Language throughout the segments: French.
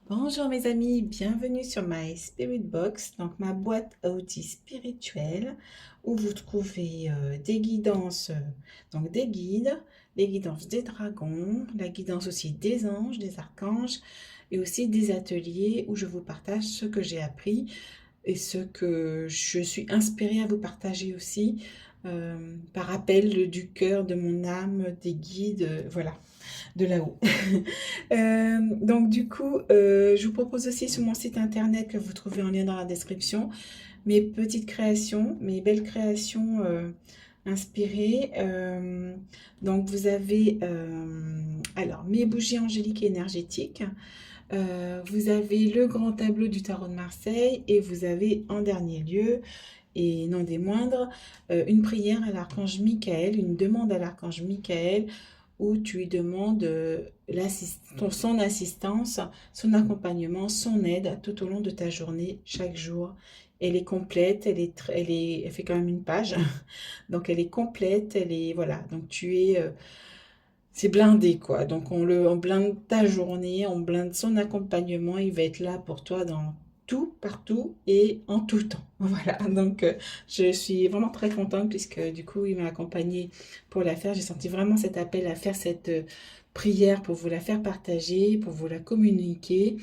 Bonjour mes amis, bienvenue sur My Spirit Box, donc ma boîte à outils spirituelle où vous trouvez des guidances, donc des guides, les guidances des dragons, la guidance aussi des anges, des archanges et aussi des ateliers où je vous partage ce que j'ai appris et ce que je suis inspirée à vous partager aussi par appel du cœur, de mon âme, des guides, voilà, de là-haut. Donc du coup, je vous propose aussi sur mon site internet que vous trouvez en lien dans la description, mes petites créations, mes belles créations inspirées. Donc vous avez alors mes bougies angéliques et énergétiques. Vous avez le grand tableau du tarot de Marseille et vous avez en dernier lieu, et non des moindres, une prière à l'archange Michael, une demande à l'archange Michael où tu lui demandes son assistance, son accompagnement, son aide tout au long de ta journée, chaque jour. Elle est complète, elle fait quand même une page, donc elle est complète, elle est, voilà, donc c'est blindé quoi, donc on blinde ta journée, on blinde son accompagnement, il va être là pour toi dans tout, partout et en tout temps. Voilà, donc je suis vraiment très contente puisque du coup il m'a accompagnée pour la faire. J'ai senti vraiment cet appel à faire cette prière pour vous la faire partager, pour vous la communiquer.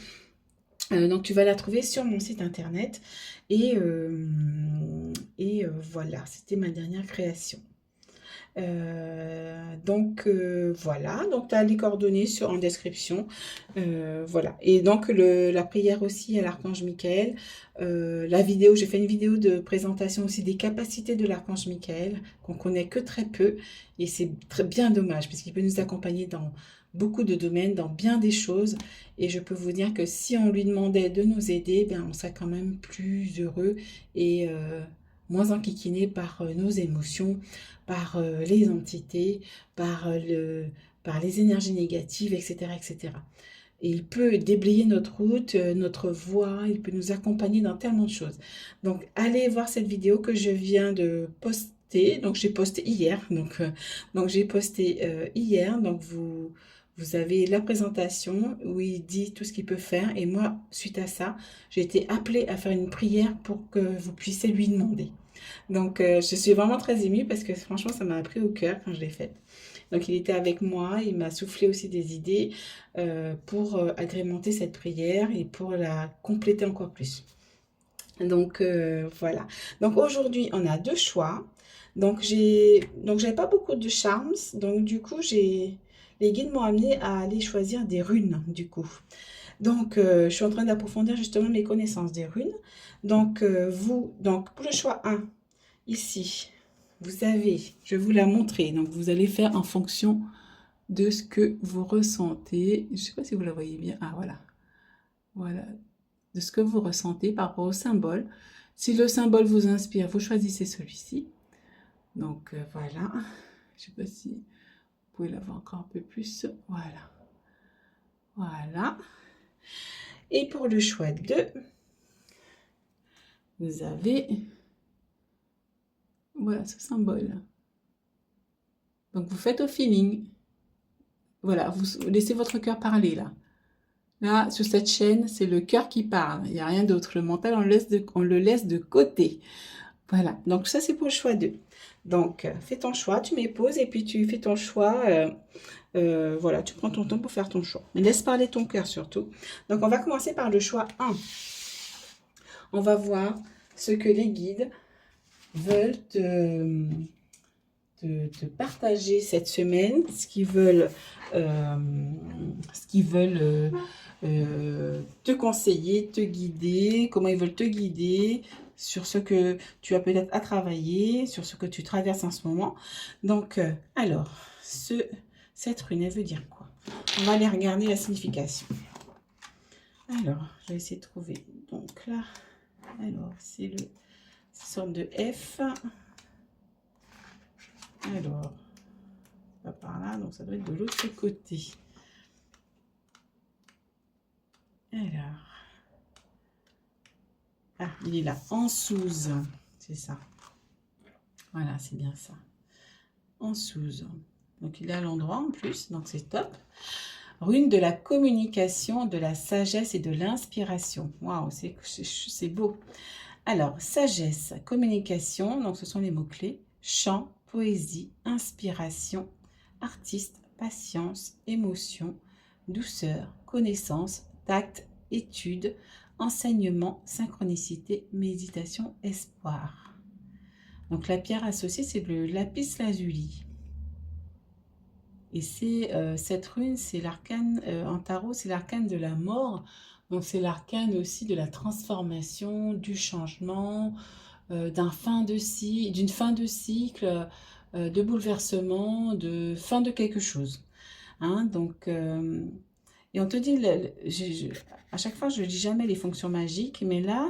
Donc tu vas la trouver sur mon site internet et voilà, c'était ma dernière création. Voilà, donc tu as les coordonnées en description. Voilà, et donc la prière aussi à l'archange Michael. La vidéo, j'ai fait une vidéo de présentation aussi des capacités de l'archange Michael, qu'on connaît que très peu, et c'est très bien dommage, parce qu'il peut nous accompagner dans beaucoup de domaines, dans bien des choses, et je peux vous dire que si on lui demandait de nous aider, ben, on serait quand même plus heureux et moins enquiquiné par nos émotions, par les entités, par, par les énergies négatives, etc., etc. Et il peut déblayer notre route, notre voie, il peut nous accompagner dans tellement de choses. Donc, allez voir cette vidéo que je viens de poster. Donc, j'ai posté hier. Donc j'ai posté hier. Donc, vous avez la présentation où il dit tout ce qu'il peut faire. Et moi, suite à ça, j'ai été appelée à faire une prière pour que vous puissiez lui demander. Donc, je suis vraiment très émue parce que franchement, ça m'a pris au cœur quand je l'ai faite. Donc, il était avec moi, il m'a soufflé aussi des idées pour agrémenter cette prière et pour la compléter encore plus. Donc, voilà. Donc, aujourd'hui, on a deux choix. Donc, j'avais pas beaucoup de charms. Donc, du coup, les guides m'ont amené à aller choisir des runes, du coup. Donc, je suis en train d'approfondir justement mes connaissances des runes. Donc, donc pour le choix un ici, vous avez, je vais vous la montrer, donc vous allez faire en fonction de ce que vous ressentez. Je ne sais pas si vous la voyez bien. Ah, voilà. Voilà. De ce que vous ressentez par rapport au symbole. Si le symbole vous inspire, vous choisissez celui-ci. Donc, voilà. Je ne sais pas si vous pouvez l'avoir encore un peu plus. Voilà. Voilà. Et pour le choix 2, vous avez, voilà, ce symbole. Donc, vous faites au feeling. Voilà, vous laissez votre cœur parler là. Là, sur cette chaîne, c'est le cœur qui parle. Il n'y a rien d'autre. Le mental, on le laisse de côté. Voilà. Donc, ça, c'est pour le choix 2. Donc, fais ton choix, tu mets pause et puis tu fais ton choix. Voilà, tu prends ton temps pour faire ton choix. Mais laisse parler ton cœur surtout. Donc, on va commencer par le choix 1. On va voir ce que les guides veulent te partager cette semaine, ce qu'ils veulent te conseiller, te guider, comment ils veulent te guider sur ce que tu as peut-être à travailler, sur ce que tu traverses en ce moment. Donc, alors, cette rune, elle veut dire quoi? On va aller regarder la signification. Alors, je vais essayer de trouver. Donc là, alors, c'est une sorte de F. Alors, pas par là, donc ça doit être de l'autre côté. Alors, ah, il est là, en sous, c'est ça. Voilà, c'est bien ça. En sous. Donc, il est à l'endroit en plus, donc c'est top. Rune de la communication, de la sagesse et de l'inspiration. Waouh, c'est beau. Alors, sagesse, communication, donc ce sont les mots-clés. Chant, poésie, inspiration, artiste, patience, émotion, douceur, connaissance, tact, étude, enseignement, synchronicité, méditation, espoir. Donc la pierre associée, c'est le lapis lazuli. Et c'est cette rune, c'est l'arcane, en tarot, c'est l'arcane de la mort. Donc c'est l'arcane aussi de la transformation, du changement, d'une fin de cycle, de bouleversement, de fin de quelque chose. Hein, donc, et on te dit, à chaque fois, je ne dis jamais les fonctions magiques, mais là,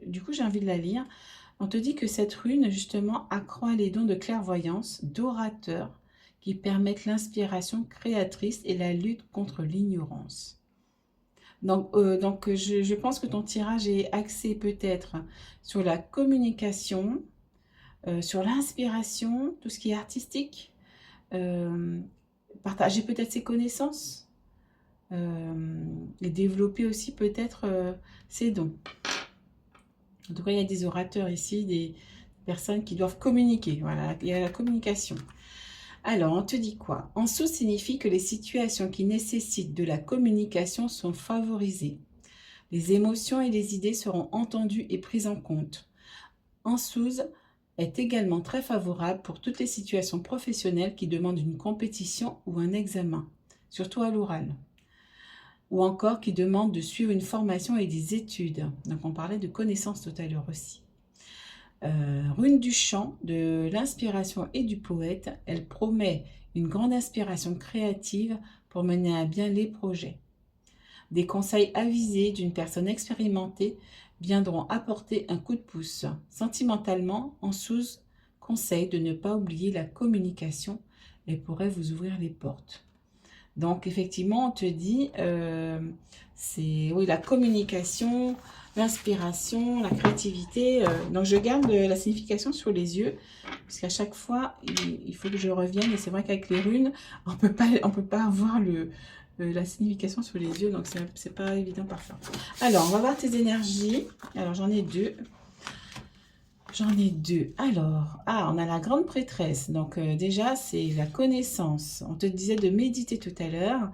du coup, j'ai envie de la lire. On te dit que cette rune, justement, accroît les dons de clairvoyance, d'orateur, qui permettent l'inspiration créatrice et la lutte contre l'ignorance. Donc je pense que ton tirage est axé peut-être sur la communication, sur l'inspiration, tout ce qui est artistique, partager peut-être ses connaissances et développer aussi peut-être ses dons. En tout cas, il y a des orateurs ici, des personnes qui doivent communiquer. Voilà, il y a la communication. Alors, on te dit quoi? En sous signifie que les situations qui nécessitent de la communication sont favorisées. Les émotions et les idées seront entendues et prises en compte. En sous est également très favorable pour toutes les situations professionnelles qui demandent une compétition ou un examen, surtout à l'oral, ou encore qui demandent de suivre une formation et des études. Donc, on parlait de connaissances tout à l'heure aussi. Rune du chant, de l'inspiration et du poète, elle promet une grande inspiration créative pour mener à bien les projets. Des conseils avisés d'une personne expérimentée viendront apporter un coup de pouce. Sentimentalement, en sous, conseil de ne pas oublier la communication, elle pourrait vous ouvrir les portes. Donc effectivement, on te dit, c'est oui, la communication, l'inspiration, la créativité. Donc je garde la signification sur les yeux, parce qu'à chaque fois, il faut que je revienne. Et c'est vrai qu'avec les runes, on peut pas avoir la signification sur les yeux, donc c'est pas évident parfois. Alors, on va voir tes énergies. Alors j'en ai deux. J'en ai deux. Alors, on a la grande prêtresse. Donc, déjà, c'est la connaissance. On te disait de méditer tout à l'heure.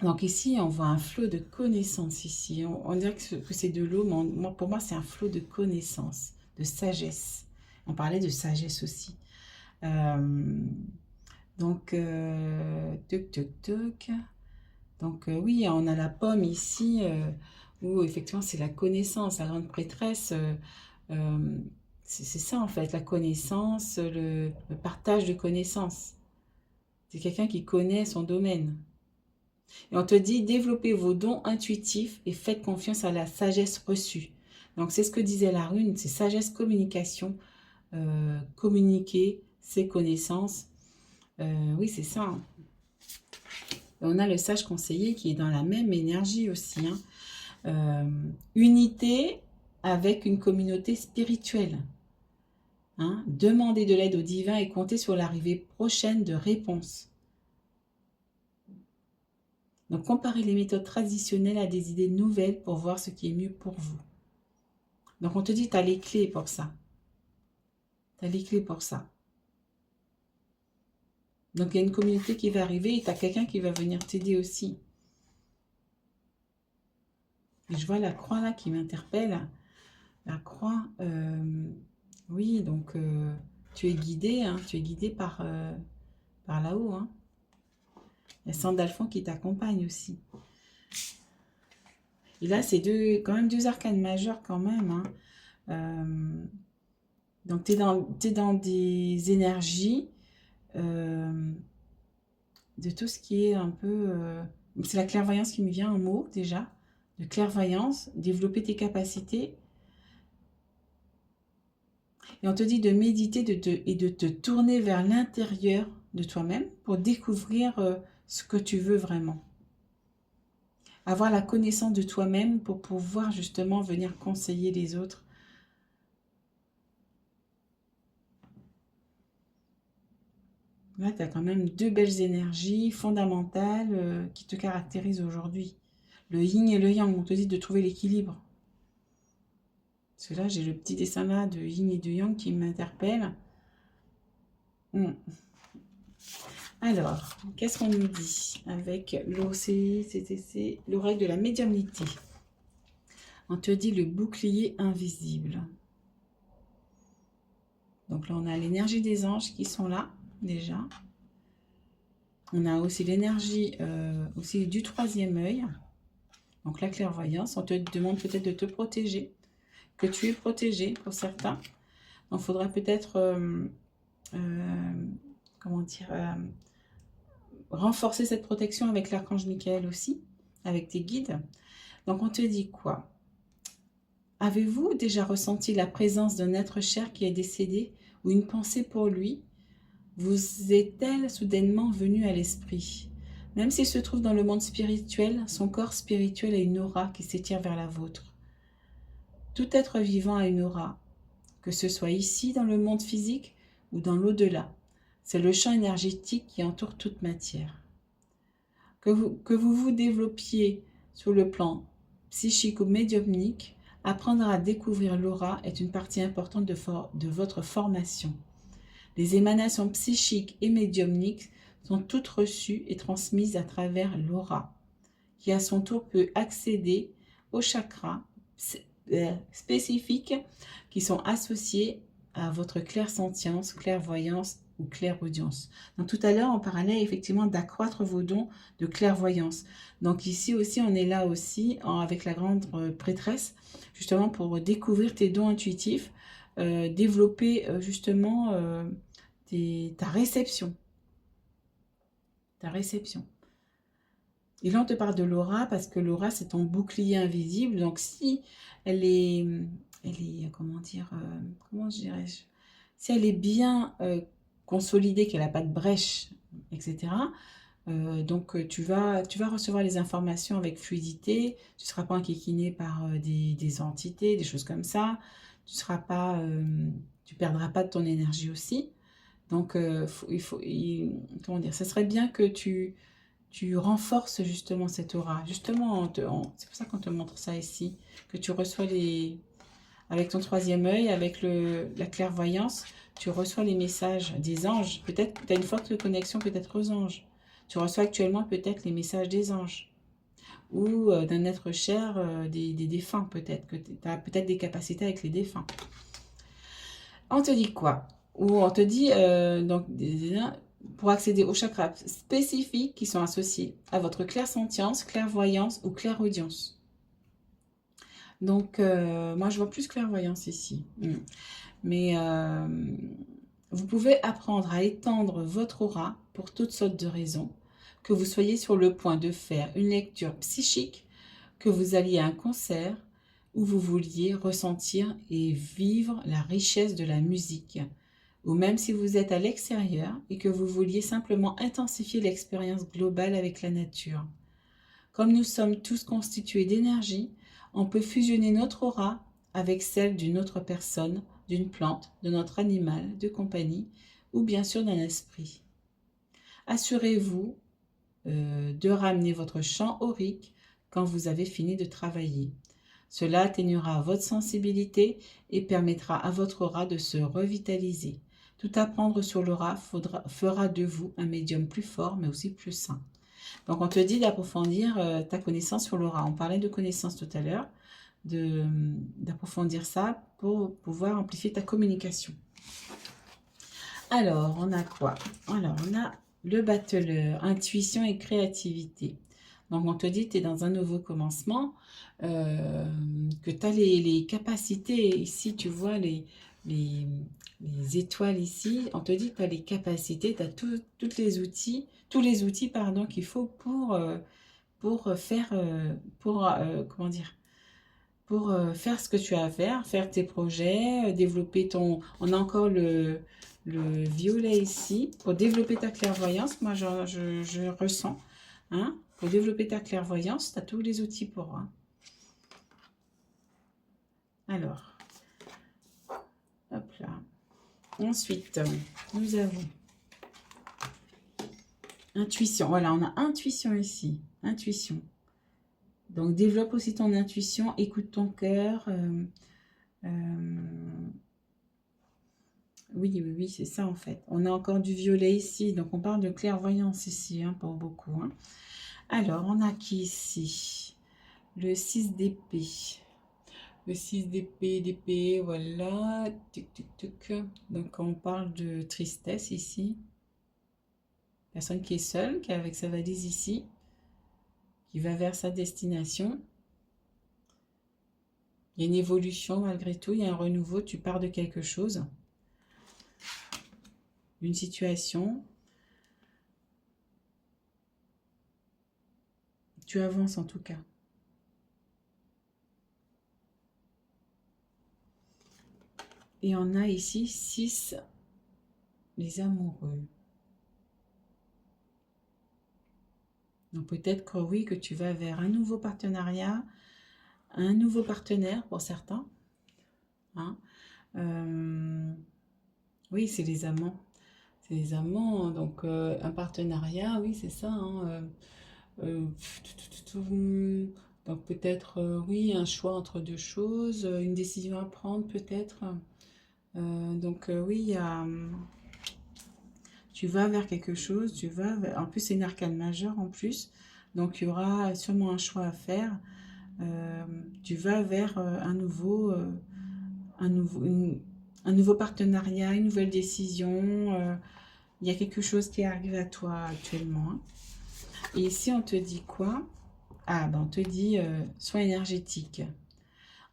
Donc, ici, on voit un flot de connaissances ici. On dirait que c'est de l'eau, mais pour moi, c'est un flot de connaissances, de sagesse. On parlait de sagesse aussi. Donc, toc, toc, toc. Donc, oui, on a la pomme ici. Où effectivement c'est la connaissance, la grande prêtresse, c'est ça en fait, la connaissance, le partage de connaissances. C'est quelqu'un qui connaît son domaine. Et on te dit, développez vos dons intuitifs et faites confiance à la sagesse reçue. Donc c'est ce que disait la rune, c'est sagesse, communication, communiquer ses connaissances. Oui, c'est ça. Hein. Et on a le sage conseiller qui est dans la même énergie aussi, hein. Unité avec une communauté spirituelle. Hein? Demandez de l'aide au divin et comptez sur l'arrivée prochaine de réponses. Donc, comparez les méthodes traditionnelles à des idées nouvelles pour voir ce qui est mieux pour vous. Donc, on te dit, tu as les clés pour ça. Tu as les clés pour ça. Donc, il y a une communauté qui va arriver et tu as quelqu'un qui va venir t'aider aussi. Et je vois la croix là qui m'interpelle. La croix, oui, donc tu es guidé, hein, tu es guidé par là-haut. Hein. Il y a Sandalphon qui t'accompagne aussi. Et là, c'est quand même deux arcanes majeures quand même. Hein. Donc, tu es dans des énergies de tout ce qui est un peu... c'est la clairvoyance qui me vient en mot déjà. De clairvoyance, développer tes capacités. Et on te dit de méditer et de te tourner vers l'intérieur de toi-même pour découvrir ce que tu veux vraiment. Avoir la connaissance de toi-même pour pouvoir justement venir conseiller les autres. Là, tu as quand même deux belles énergies fondamentales qui te caractérisent aujourd'hui. Le yin et le yang, on te dit de trouver l'équilibre. Parce que là, j'ai le petit dessin là de yin et de yang qui m'interpelle. Alors, qu'est-ce qu'on nous dit avec l'OCCTC, l'oracle de la médiumnité? On te dit le bouclier invisible. Donc là, on a l'énergie des anges qui sont là, déjà. On a aussi l'énergie aussi du troisième œil. Donc la clairvoyance, on te demande peut-être de te protéger, que tu es protégé pour certains. Donc il faudra peut-être, comment dire, renforcer cette protection avec l'archange Michael aussi, avec tes guides. Donc on te dit quoi? Avez-vous déjà ressenti la présence d'un être cher qui est décédé ou une pensée pour lui vous est-elle soudainement venue à l'esprit? Même s'il se trouve dans le monde spirituel, son corps spirituel a une aura qui s'étire vers la vôtre. Tout être vivant a une aura, que ce soit ici dans le monde physique ou dans l'au-delà. C'est le champ énergétique qui entoure toute matière. Que vous vous développiez sur le plan psychique ou médiumnique, apprendre à découvrir l'aura est une partie importante de votre formation. Les émanations psychiques et médiumniques sont toutes reçues et transmises à travers l'aura, qui à son tour peut accéder aux chakras spécifiques qui sont associés à votre clairsentience, clairvoyance ou clairaudience. Donc tout à l'heure, on parlait effectivement d'accroître vos dons de clairvoyance. Donc ici aussi, on est là aussi avec la grande prêtresse, justement pour découvrir tes dons intuitifs, développer justement ta réception. Ta réception. Et là, on te parle de l'aura parce que l'aura, c'est ton bouclier invisible. Donc, si elle est comment dire, comment dirais-je, si elle est bien consolidée, qu'elle n'a pas de brèche, etc., donc tu vas recevoir les informations avec fluidité. Tu ne seras pas enquiquiné par des entités, des choses comme ça. Tu seras pas, tu perdras pas de ton énergie aussi. Donc, comment dire, ça serait bien que tu renforces justement cette aura. Justement, c'est pour ça qu'on te montre ça ici, que tu reçois avec ton troisième œil, avec la clairvoyance, tu reçois les messages des anges. Peut-être que tu as une forte connexion peut-être aux anges. Tu reçois actuellement peut-être les messages des anges ou d'un être cher, des défunts peut-être, que tu as peut-être des capacités avec les défunts. On te dit quoi? Ou on te dit, donc, pour accéder aux chakras spécifiques qui sont associés à votre clairsentience, clairvoyance ou clairaudience. Donc, moi, je vois plus clairvoyance ici. Mais vous pouvez apprendre à étendre votre aura pour toutes sortes de raisons. Que vous soyez sur le point de faire une lecture psychique, que vous alliez à un concert, ou vous vouliez ressentir et vivre la richesse de la musique, ou même si vous êtes à l'extérieur et que vous vouliez simplement intensifier l'expérience globale avec la nature. Comme nous sommes tous constitués d'énergie, on peut fusionner notre aura avec celle d'une autre personne, d'une plante, de notre animal de compagnie ou bien sûr d'un esprit. Assurez-vous de ramener votre champ aurique quand vous avez fini de travailler. Cela atténuera votre sensibilité et permettra à votre aura de se revitaliser. Tout apprendre sur l'aura fera de vous un médium plus fort mais aussi plus sain. Donc on te dit d'approfondir ta connaissance sur l'aura. On parlait de connaissance tout à l'heure, d'approfondir ça pour pouvoir amplifier ta communication. Alors, on a quoi? Alors, on a le battleur, intuition et créativité. Donc, on te dit que tu es dans un nouveau commencement, que tu as les capacités. Ici, tu vois les étoiles ici. On te dit que tu as les capacités, tu as tous les outils pardon, qu'il faut pour faire, comment dire, pour faire ce que tu as à faire tes projets, développer ton... On a encore le violet ici, pour développer ta clairvoyance, moi je ressens, hein, pour développer ta clairvoyance, tu as tous les outils pour. Hein. Alors, hop là. Ensuite, nous avons Intuition, voilà, on a intuition ici. Intuition. Donc, développe aussi ton intuition, écoute ton cœur. Oui, oui, oui, c'est ça en fait. On a encore du violet ici, donc on parle de clairvoyance ici, hein, pour beaucoup. Hein. Alors, on a qui ici? Le 6 d'épée. Le 6 d'épée, voilà. Tuc, tuc, tuc. Donc, on parle de tristesse ici. Personne qui est seule, qui est avec sa valise ici, qui va vers sa destination. Il y a une évolution malgré tout, il y a un renouveau, tu pars de quelque chose, d'une situation. Tu avances en tout cas. Et on a ici 6, les amoureux. Donc peut-être que oui, que tu vas vers un nouveau partenariat, un nouveau partenaire pour certains. Hein. Oui, c'est les amants. C'est les amants, donc un partenariat, oui, c'est ça. Hein, euh, donc peut-être, oui, un choix entre deux choses, une décision à prendre peut-être. Donc oui, il y a, tu vas vers quelque chose, en plus c'est une arcane majeure en plus, donc il y aura sûrement un choix à faire. Tu vas vers un nouveau, un nouveau partenariat, une nouvelle décision. Il y a quelque chose qui arrive à toi actuellement. Hein. Et ici, on te dit quoi? Ah, ben on te dit soin énergétique.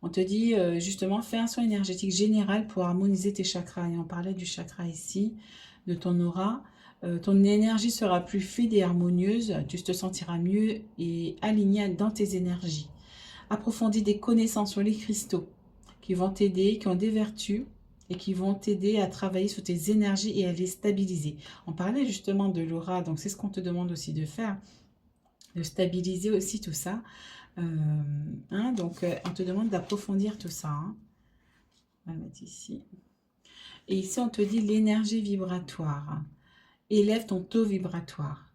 On te dit justement, fais un soin énergétique général pour harmoniser tes chakras. Et on parlait du chakra ici, de ton aura. Ton énergie sera plus fluide et harmonieuse. Tu te sentiras mieux et aligné dans tes énergies. Approfondis des connaissances sur les cristaux qui vont t'aider, qui ont des vertus et qui vont t'aider à travailler sur tes énergies et à les stabiliser. On parlait justement de l'aura, donc c'est ce qu'on te demande aussi de faire, de stabiliser aussi tout ça. Hein, donc, on te demande d'approfondir tout ça. Hein. On va le mettre ici. Et ici, on te dit l'énergie vibratoire. Élève ton taux vibratoire.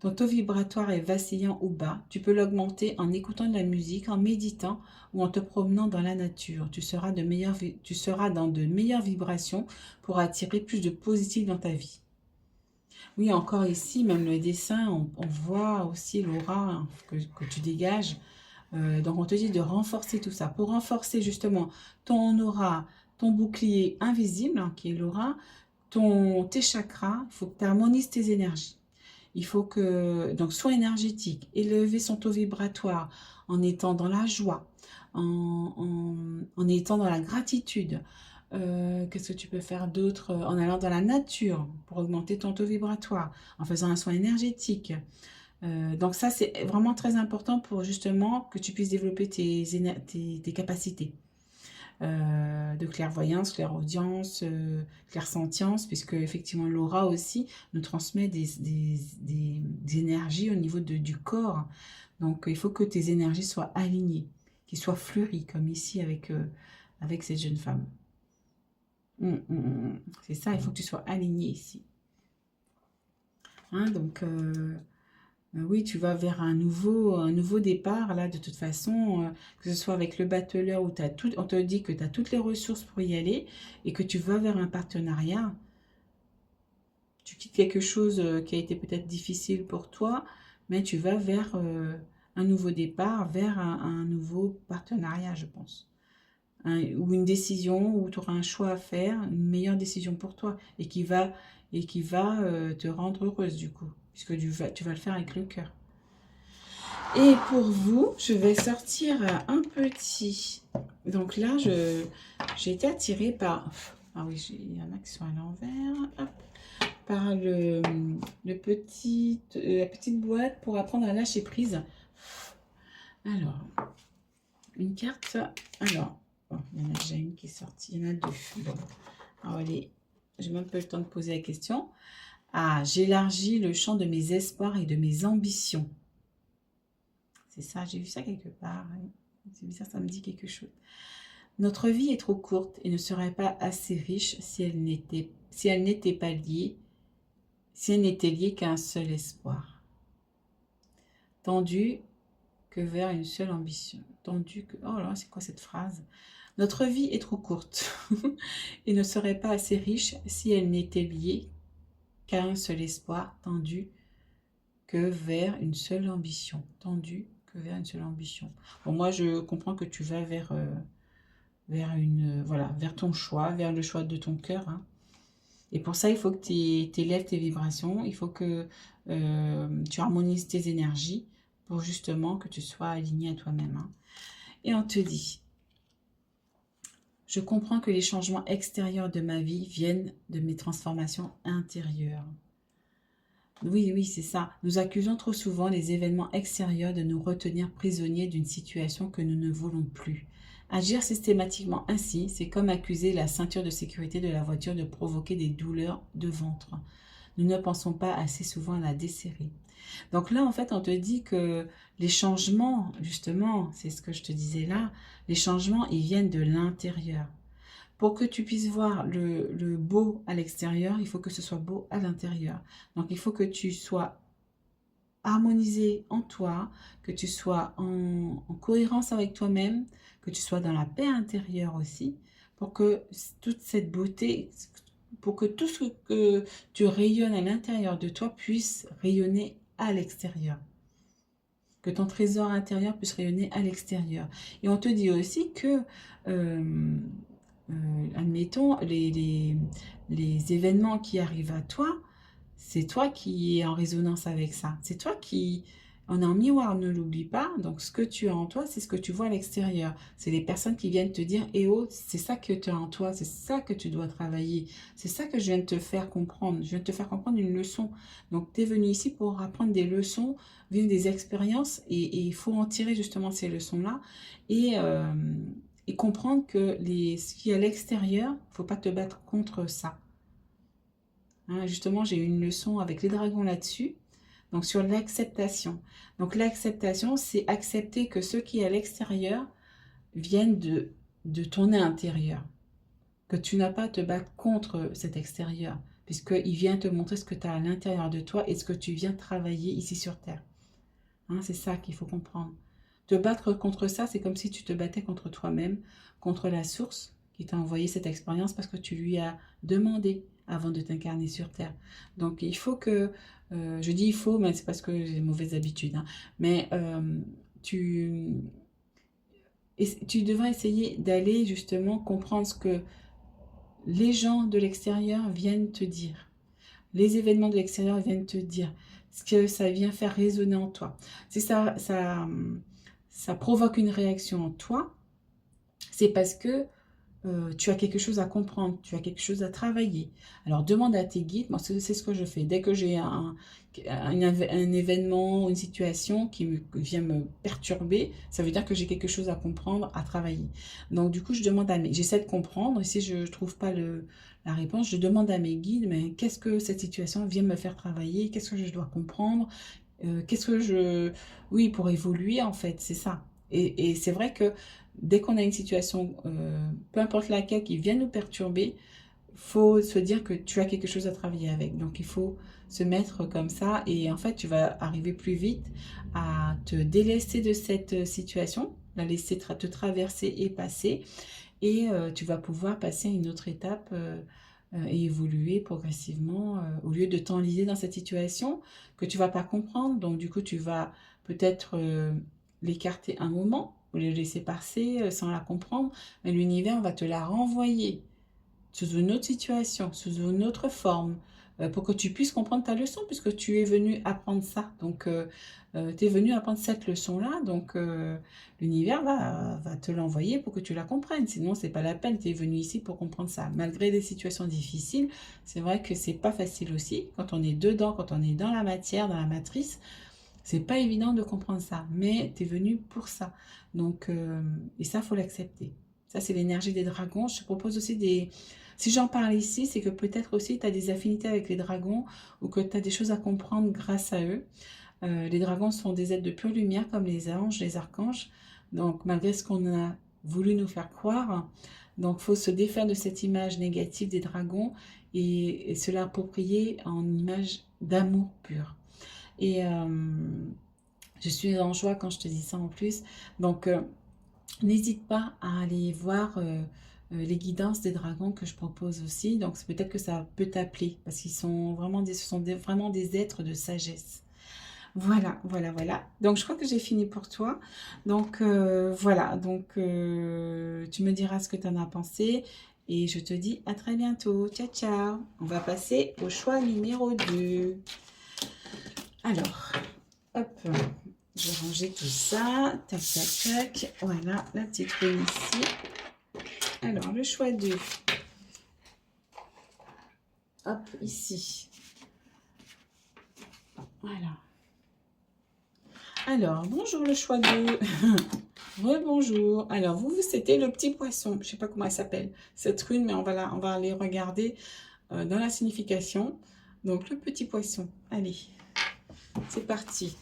Ton taux vibratoire est vacillant ou bas. Tu peux l'augmenter en écoutant de la musique, en méditant ou en te promenant dans la nature. Tu seras dans de meilleures vibrations pour attirer plus de positif dans ta vie. Oui, encore ici, même le dessin, on voit aussi l'aura hein, que tu dégages. Donc, on te dit de renforcer tout ça. Pour renforcer justement ton aura, ton bouclier invisible, hein, qui est l'aura, tes chakras, il faut que tu harmonises tes énergies. Il faut que, donc, sois énergétique, élever son taux vibratoire en étant dans la joie, en étant dans la gratitude. Qu'est-ce que tu peux faire d'autre? En allant dans la nature pour augmenter ton taux vibratoire, en faisant un soin énergétique. Donc ça, c'est vraiment très important pour justement que tu puisses développer tes capacités de clairvoyance, clairaudience, clairsentience, puisque effectivement l'aura aussi nous transmet des énergies au niveau du corps. Donc il faut que tes énergies soient alignées, qu'ils soient fleuries, comme ici avec cette jeune femme. C'est ça, il faut que tu sois aligné ici. Hein, donc... oui, tu vas vers un nouveau départ, là, de toute façon, que ce soit avec le battleur où on te dit que tu as toutes les ressources pour y aller et que tu vas vers un partenariat. Tu quittes quelque chose qui a été peut-être difficile pour toi, mais tu vas vers un nouveau départ, vers un nouveau partenariat, je pense. Ou une décision où tu auras un choix à faire, une meilleure décision pour toi et qui va te rendre heureuse du coup, puisque tu vas le faire avec le cœur. Et pour vous, je vais sortir un petit. Donc là, j'ai été attirée par... Ah oui, il y en a qui sont à l'envers. Par la petite boîte pour apprendre à lâcher prise. Alors, une carte. Alors, bon, il y en a déjà une qui est sortie. Il y en a deux. Bon, alors allez, j'ai même pas eu le temps de poser la question. Ah, j'élargis le champ de mes espoirs et de mes ambitions. C'est ça, j'ai vu ça quelque part. C'est bizarre, ça me dit quelque chose. Notre vie est trop courte et ne serait pas assez riche si elle n'était pas liée si elle n'était liée qu'à un seul espoir. Tendue que vers une seule ambition. Tendue que... Oh là, c'est quoi cette phrase? Notre vie est trop courte et ne serait pas assez riche si elle n'était liée qu'à un seul espoir, tendue que vers une seule ambition. Tendue que vers une seule ambition. Bon, moi, je comprends que tu vas vers voilà, vers ton choix, vers le choix de ton cœur, hein. Et pour ça, il faut que tu élèves tes vibrations, il faut que tu harmonises tes énergies pour justement que tu sois aligné à toi-même, hein. Et on te dit, je comprends que les changements extérieurs de ma vie viennent de mes transformations intérieures. Oui, oui, c'est ça. Nous accusons trop souvent les événements extérieurs de nous retenir prisonniers d'une situation que nous ne voulons plus. Agir systématiquement ainsi, c'est comme accuser la ceinture de sécurité de la voiture de provoquer des douleurs de ventre. Nous ne pensons pas assez souvent à la desserrer. Donc là, en fait, on te dit que les changements, justement, c'est ce que je te disais là, les changements, ils viennent de l'intérieur. Pour que tu puisses voir le beau à l'extérieur, il faut que ce soit beau à l'intérieur. Donc, il faut que tu sois harmonisé en toi, que tu sois en cohérence avec toi-même, que tu sois dans la paix intérieure aussi, pour que toute cette beauté, pour que tout ce que tu rayonnes à l'intérieur de toi puisse rayonner à l'extérieur. Que ton trésor intérieur puisse rayonner à l'extérieur. Et on te dit aussi que... admettons, les événements qui arrivent à toi, c'est toi qui es en résonance avec ça. C'est toi qui... On est en miroir, ne l'oublie pas. Donc, ce que tu as en toi, c'est ce que tu vois à l'extérieur. C'est les personnes qui viennent te dire, eh oh, c'est ça que tu as en toi, c'est ça que tu dois travailler. C'est ça que je viens de te faire comprendre. Je viens de te faire comprendre une leçon. Donc, tu es venu ici pour apprendre des leçons, vivre des expériences, et il faut en tirer justement ces leçons-là. Et comprendre que ce qui est à l'extérieur, il ne faut pas te battre contre ça. Hein, justement, j'ai eu une leçon avec les dragons là-dessus, donc sur l'acceptation. Donc l'acceptation, c'est accepter que ce qui est à l'extérieur vienne de ton intérieur. Que tu n'as pas à te battre contre cet extérieur, puisqu'il vient te montrer ce que tu as à l'intérieur de toi et ce que tu viens travailler ici sur Terre. Hein, c'est ça qu'il faut comprendre. Te battre contre ça, c'est comme si tu te battais contre toi-même, contre la source qui t'a envoyé cette expérience parce que tu lui as demandé avant de t'incarner sur Terre. Donc il faut que, je dis il faut, mais c'est parce que j'ai de mauvaises habitudes, hein, mais tu devrais essayer d'aller justement comprendre ce que les gens de l'extérieur viennent te dire. Les événements de l'extérieur viennent te dire ce que ça vient faire résonner en toi. Si ça provoque une réaction en toi, c'est parce que tu as quelque chose à comprendre, tu as quelque chose à travailler. Alors demande à tes guides, moi c'est ce que je fais. Dès que j'ai un événement, une situation qui vient me perturber, ça veut dire que j'ai quelque chose à comprendre, à travailler. Donc du coup, j'essaie de comprendre, et si je ne trouve pas la réponse, je demande à mes guides, mais qu'est-ce que cette situation vient me faire travailler, qu'est-ce que je dois comprendre, qu'est-ce que oui, pour évoluer en fait, c'est ça. Et c'est vrai que dès qu'on a une situation, peu importe laquelle, qui vient nous perturber, faut se dire que tu as quelque chose à travailler avec. Donc, il faut se mettre comme ça et en fait, tu vas arriver plus vite à te délester de cette situation, la laisser te traverser et passer et tu vas pouvoir passer à une autre étape et évoluer progressivement au lieu de t'enliser dans cette situation que tu vas pas comprendre. Donc, du coup, tu vas peut-être l'écarter un moment ou le laisser passer sans la comprendre, mais l'univers va te la renvoyer sous une autre situation, sous une autre forme, pour que tu puisses comprendre ta leçon, puisque tu es venu apprendre ça. Donc, tu es venu apprendre cette leçon-là, donc l'univers va te l'envoyer pour que tu la comprennes. Sinon, c'est pas la peine, tu es venu ici pour comprendre ça. Malgré des situations difficiles, c'est vrai que c'est pas facile aussi. Quand on est dedans, quand on est dans la matière, dans la matrice, c'est pas évident de comprendre ça, mais tu es venu pour ça. Donc, et ça, faut l'accepter. Ça, c'est l'énergie des dragons. Je te propose aussi des... Si j'en parle ici, c'est que peut-être aussi tu as des affinités avec les dragons ou que tu as des choses à comprendre grâce à eux. Les dragons sont des êtres de pure lumière comme les anges, les archanges. Donc, malgré ce qu'on a voulu nous faire croire, Donc, il faut se défaire de cette image négative des dragons et se l'approprier en image d'amour pur. Et je suis en joie quand je te dis ça en plus. Donc, n'hésite pas à aller voir les guidances des dragons que je propose aussi. Donc, c'est peut-être que ça peut t'appeler parce qu'ils sont vraiment vraiment des êtres de sagesse. Voilà, voilà, voilà. Donc, je crois que j'ai fini pour toi. Donc, voilà. Donc, tu me diras ce que tu en as pensé. Et je te dis à très bientôt. Ciao, ciao. On va passer au choix numéro 2. Alors, hop, je vais ranger tout ça. Tac, tac, tac. Voilà, la petite rune ici. Alors, le choix 2. Hop, ici. Voilà. Alors, bonjour le choix 2. Rebonjour. Alors, c'était le petit poisson. Je ne sais pas comment elle s'appelle, cette rune, mais on va aller regarder dans la signification. Donc, le petit poisson. Allez, c'est parti.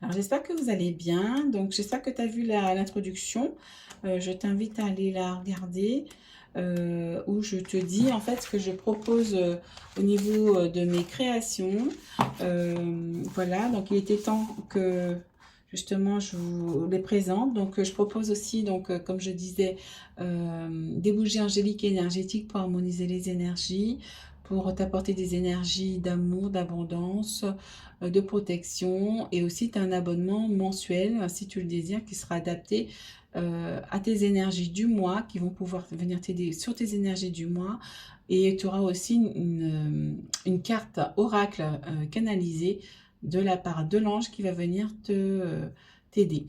Alors, j'espère que vous allez bien. Donc, j'espère que tu as vu l'introduction. Je t'invite à aller la regarder. Où je te dis en fait ce que je propose au niveau de mes créations. Voilà, donc il était temps que justement je vous les présente. Donc je propose aussi, donc comme je disais, des bougies angéliques et énergétiques pour harmoniser les énergies, pour t'apporter des énergies d'amour, d'abondance, de protection, et aussi tu as un abonnement mensuel si tu le désires qui sera adapté à tes énergies du mois, qui vont pouvoir venir t'aider sur tes énergies du mois. Et tu auras aussi une carte oracle canalisée de la part de l'ange qui va venir t'aider.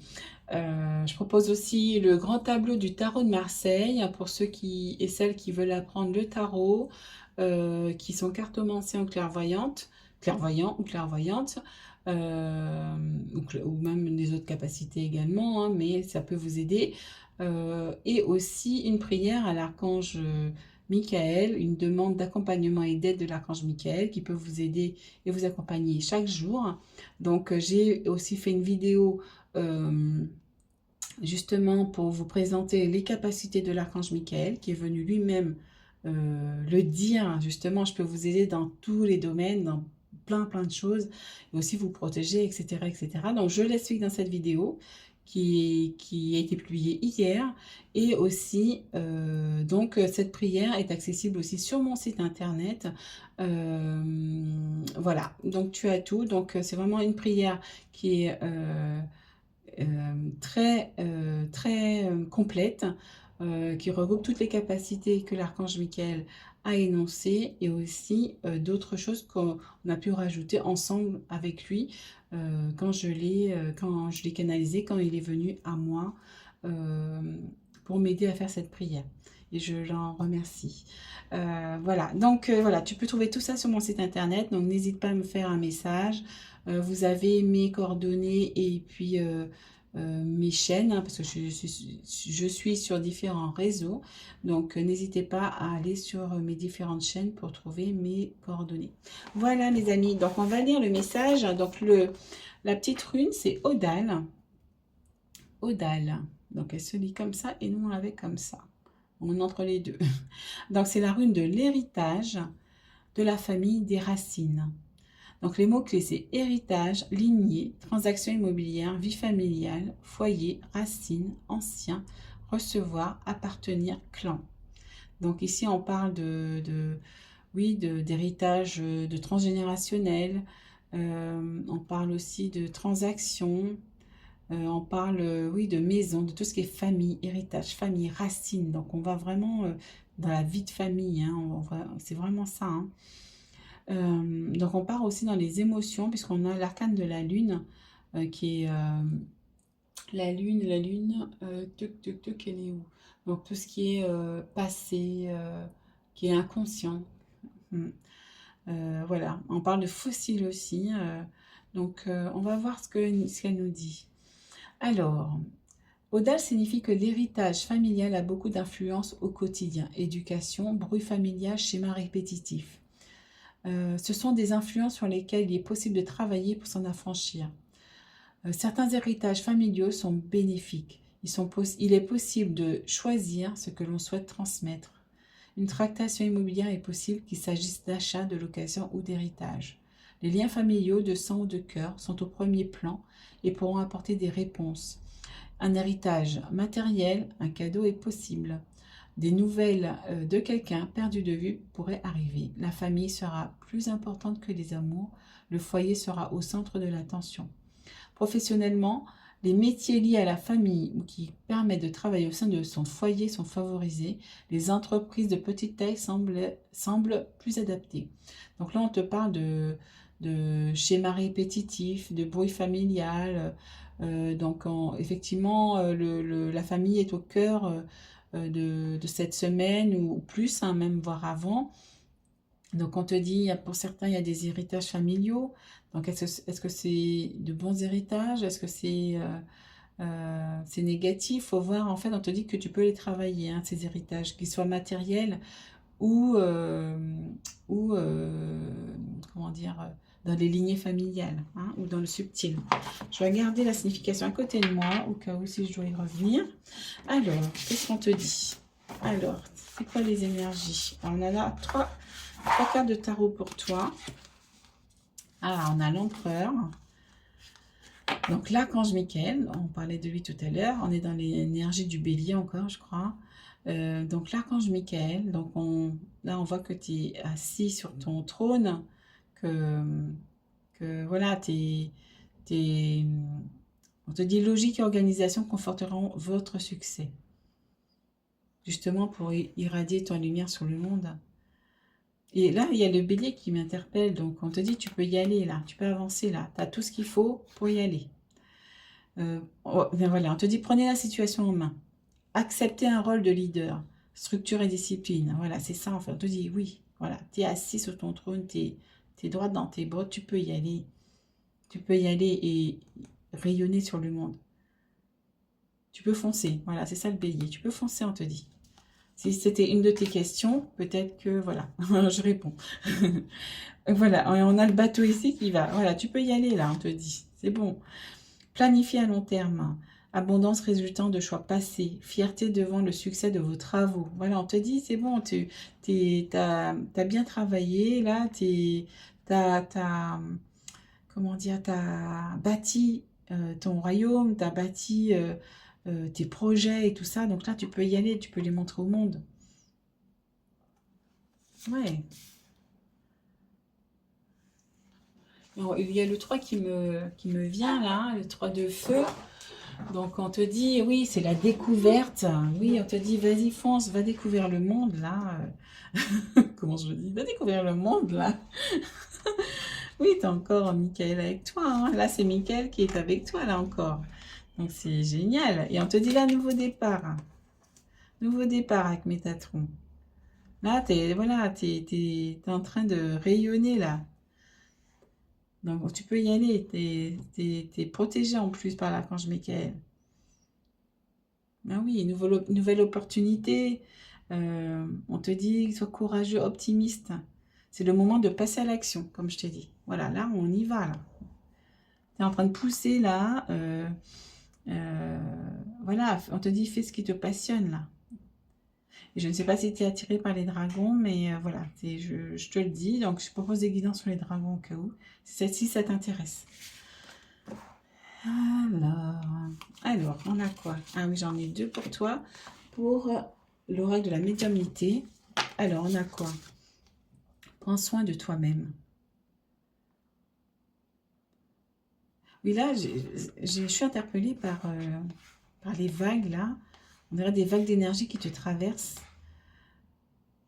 Je propose aussi le grand tableau du tarot de Marseille pour ceux et celles qui veulent apprendre le tarot, qui sont cartomanciens ou clairvoyantes, clairvoyants ou clairvoyantes, ou même des autres capacités également, hein, mais ça peut vous aider. Et aussi une prière à l'archange Michael, une demande d'accompagnement et d'aide de l'archange Michael qui peut vous aider et vous accompagner chaque jour. Donc j'ai aussi fait une vidéo justement pour vous présenter les capacités de l'archange Michael qui est venu lui-même le dire. Justement, je peux vous aider dans tous les domaines, dans plein de choses, et aussi vous protéger, etc., etc. Donc, je l'explique dans cette vidéo qui a été publiée hier. Et aussi, donc, cette prière est accessible aussi sur mon site internet. Voilà, donc tu as tout. Donc, c'est vraiment une prière qui est très complète, qui regroupe toutes les capacités que l'archange Michael a énoncées et aussi d'autres choses qu'on a pu rajouter ensemble avec lui quand je l'ai canalisé, quand il est venu à moi pour m'aider à faire cette prière. Et je l'en remercie. Voilà, donc voilà, tu peux trouver tout ça sur mon site internet, donc n'hésite pas à me faire un message. Vous avez mes coordonnées et puis mes chaînes, hein, parce que je suis sur différents réseaux. Donc, n'hésitez pas à aller sur mes différentes chaînes pour trouver mes coordonnées. Voilà, mes amis. Donc, on va lire le message. Donc, la petite rune, c'est Odal. Odal. Donc, elle se lit comme ça et nous, on l'avait comme ça. On est entre les deux. Donc, c'est la rune de l'héritage de la famille des racines. Donc, les mots-clés, c'est héritage, lignée, transaction immobilière, vie familiale, foyer, racine, ancien, recevoir, appartenir, clan. Donc, ici, on parle d'héritage de transgénérationnel. On parle aussi de transaction. On parle, oui, de maison, de tout ce qui est famille, héritage, famille, racine. Donc, on va vraiment dans la vie de famille. Hein, c'est vraiment ça. Hein. Donc on part aussi dans les émotions puisqu'on a l'arcane de la lune qui est la lune, tuc, elle est où? Donc tout ce qui est passé, qui est inconscient. Voilà, on parle de fossiles aussi. Donc on va voir ce qu'elle nous dit. Alors, Odal signifie que l'héritage familial a beaucoup d'influence au quotidien. Éducation, bruit familial, schéma répétitif. Ce sont des influences sur lesquelles il est possible de travailler pour s'en affranchir. Certains héritages familiaux sont bénéfiques. Il est possible de choisir ce que l'on souhaite transmettre. Une tractation immobilière est possible qu'il s'agisse d'achat, de location ou d'héritage. Les liens familiaux de sang ou de cœur sont au premier plan et pourront apporter des réponses. Un héritage matériel, un cadeau est possible. Des nouvelles de quelqu'un perdu de vue pourraient arriver. La famille sera plus importante que les amours. Le foyer sera au centre de l'attention. Professionnellement, les métiers liés à la famille ou qui permettent de travailler au sein de son foyer sont favorisés. Les entreprises de petite taille semblent plus adaptées. Donc là, on te parle de schémas répétitifs, de bruit familial. Effectivement, la famille est au cœur de cette semaine ou plus, hein, même voire avant. Donc on te dit, pour certains, il y a des héritages familiaux. Donc est-ce que c'est de bons héritages? Est-ce que c'est négatif? Il faut voir, en fait, on te dit que tu peux les travailler, hein, ces héritages, qu'ils soient matériels ou, comment dire, dans les lignées familiales, hein, ou dans le subtil. Je vais regarder la signification à côté de moi, au cas où si je dois y revenir. Alors, qu'est-ce qu'on te dit? Alors, c'est quoi les énergies? Alors, on en a trois cartes de tarot pour toi. Ah, on a l'empereur. Donc, l'archange Michael, on parlait de lui tout à l'heure. On est dans l'énergie du bélier encore, je crois. Donc, l'archange Michael. Donc, là, on voit que tu es assis sur ton trône. Que voilà, on te dit logique et organisation conforteront votre succès. Justement, pour irradier ton lumière sur le monde. Et là, il y a le bélier qui m'interpelle. Donc, on te dit, tu peux y aller là. Tu peux avancer là. Tu as tout ce qu'il faut pour y aller. Voilà, on te dit, prenez la situation en main. Acceptez un rôle de leader. Structure et discipline. Voilà, c'est ça. Enfin, on te dit, oui. Voilà, tu es assis sur ton trône. Tu es droite dans tes bottes. Tu peux y aller. Tu peux y aller et rayonner sur le monde. Tu peux foncer. Voilà, c'est ça le bélier. Tu peux foncer, on te dit. Si c'était une de tes questions, peut-être que, voilà, je réponds. Voilà, on a le bateau ici qui va. Voilà, tu peux y aller là, on te dit. C'est bon. Planifier à long terme. Abondance résultant de choix passés. Fierté devant le succès de vos travaux. Voilà, on te dit, c'est bon, t'as bien travaillé. Là, comment dire, t'as bâti ton royaume, t'as bâti tes projets et tout ça. Donc là, tu peux y aller, tu peux les montrer au monde. Ouais. Alors, il y a le 3 qui me vient là, le 3 de feu. Donc on te dit, oui, c'est la découverte. Oui, on te dit, vas-y, fonce, va découvrir le monde là. Comment je dis? Va découvrir le monde là. Oui, t'as encore Michael avec toi, hein. Là, c'est Michael qui est avec toi là encore. Donc c'est génial. Et on te dit là, nouveau départ. Nouveau départ avec Métatron. Là, voilà, t'es en train de rayonner là. Donc tu peux y aller. T'es protégé en plus par l'archange Michael. Ah oui, nouvelle opportunité. On te dit, sois courageux, optimiste. C'est le moment de passer à l'action, comme je t'ai dit. Voilà, là, on y va là. Tu es en train de pousser là. Voilà, on te dit, fais ce qui te passionne là. Et je ne sais pas si tu es attiré par les dragons, mais voilà, je te le dis. Donc, je propose des guidances sur les dragons au cas où. Si ça t'intéresse. Alors, on a quoi? Ah oui, j'en ai deux pour toi. Pour l'oracle de la médiumnité. Alors, on a quoi? Prends soin de toi-même. Oui, là, je suis interpellée par les vagues, là. On dirait des vagues d'énergie qui te traversent.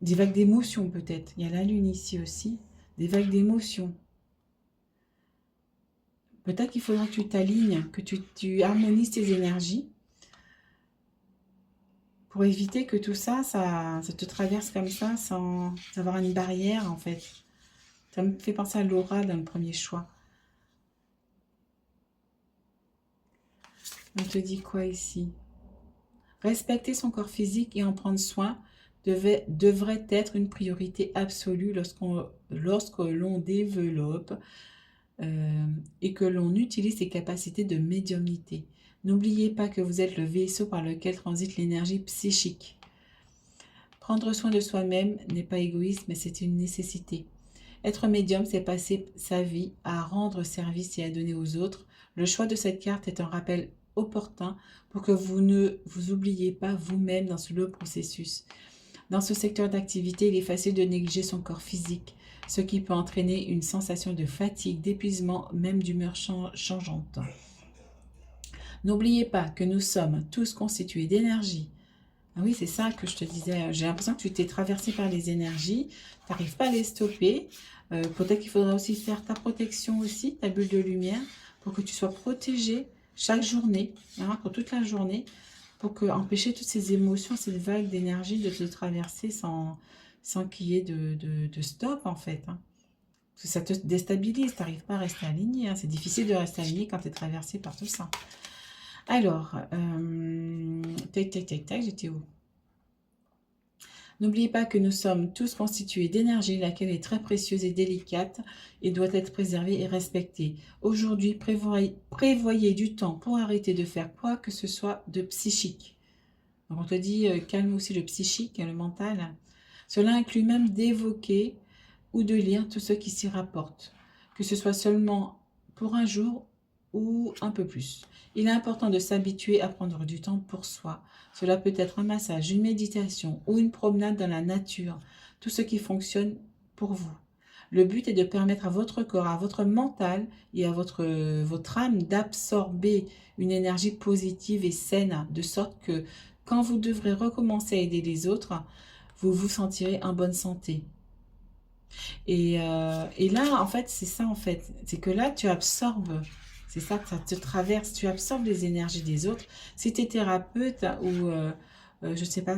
Des vagues d'émotions, peut-être. Il y a la lune ici aussi. Des vagues d'émotions. Peut-être qu'il faudra que tu t'alignes, que tu harmonises tes énergies pour éviter que tout ça, ça te traverse comme ça sans avoir une barrière, en fait. Ça me fait penser à Laura dans le premier choix. On te dit quoi ici? Respecter son corps physique et en prendre soin devrait être une priorité absolue lorsque l'on développe et que l'on utilise ses capacités de médiumnité. N'oubliez pas que vous êtes le vaisseau par lequel transite l'énergie psychique. Prendre soin de soi-même n'est pas égoïste, mais c'est une nécessité. Être médium, c'est passer sa vie à rendre service et à donner aux autres. Le choix de cette carte est un rappel opportun pour que vous ne vous oubliez pas vous-même dans ce long processus. Dans ce secteur d'activité, il est facile de négliger son corps physique, ce qui peut entraîner une sensation de fatigue, d'épuisement, même d'humeur changeante. N'oubliez pas que nous sommes tous constitués d'énergie. Ah oui, c'est ça que je te disais. J'ai l'impression que tu t'es traversé par les énergies. Tu n'arrives pas à les stopper. Peut-être qu'il faudra aussi faire ta protection aussi, ta bulle de lumière, pour que tu sois protégé chaque journée, hein, pour toute la journée, pour empêcher toutes ces émotions, cette vague d'énergie de te traverser sans qu'il y ait de stop, en fait. Hein. Parce que ça te déstabilise, tu n'arrives pas à rester aligné. Hein. C'est difficile de rester aligné quand tu es traversé par tout ça. Alors, tac, tac, tac, tac, j'étais où? N'oubliez pas que nous sommes tous constitués d'énergie, laquelle est très précieuse et délicate et doit être préservée et respectée. Aujourd'hui, prévoyez du temps pour arrêter de faire quoi que ce soit de psychique. Donc on te dit, calme aussi le psychique, le mental. Cela inclut même d'évoquer ou de lire tout ce qui s'y rapporte, que ce soit seulement pour un jour ou un peu plus. Il est important de s'habituer à prendre du temps pour soi. Cela peut être un massage, une méditation ou une promenade dans la nature, tout ce qui fonctionne pour vous. Le but est de permettre à votre corps, à votre mental et à votre âme d'absorber une énergie positive et saine, de sorte que quand vous devrez recommencer à aider les autres, vous vous sentirez en bonne santé. Et là, en fait, c'est ça, en fait. C'est que là, tu absorbes, c'est ça que ça te traverse, tu absorbes les énergies des autres. Si tu es thérapeute ou je ne sais pas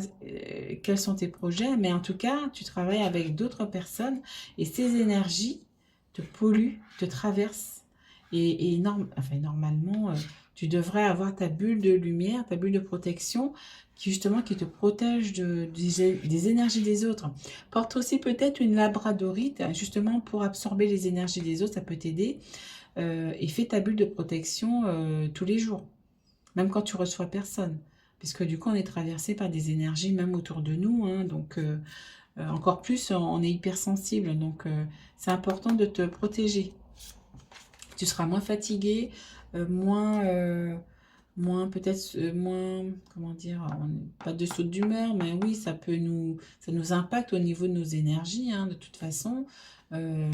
quels sont tes projets, mais en tout cas, tu travailles avec d'autres personnes et ces énergies te polluent, te traversent. Enfin, normalement, tu devrais avoir ta bulle de lumière, ta bulle de protection qui te protège des énergies des autres. Porte aussi peut-être une labradorite, justement pour absorber les énergies des autres, ça peut t'aider. Et fais ta bulle de protection tous les jours, même quand tu reçois personne. Puisque du coup, on est traversé par des énergies même autour de nous. Hein, donc, encore plus, on est hypersensible. Donc, c'est important de te protéger. Tu seras moins fatigué, moins peut-être moins, comment dire, pas de saut d'humeur, mais oui, ça nous impacte au niveau de nos énergies, hein, de toute façon. Euh,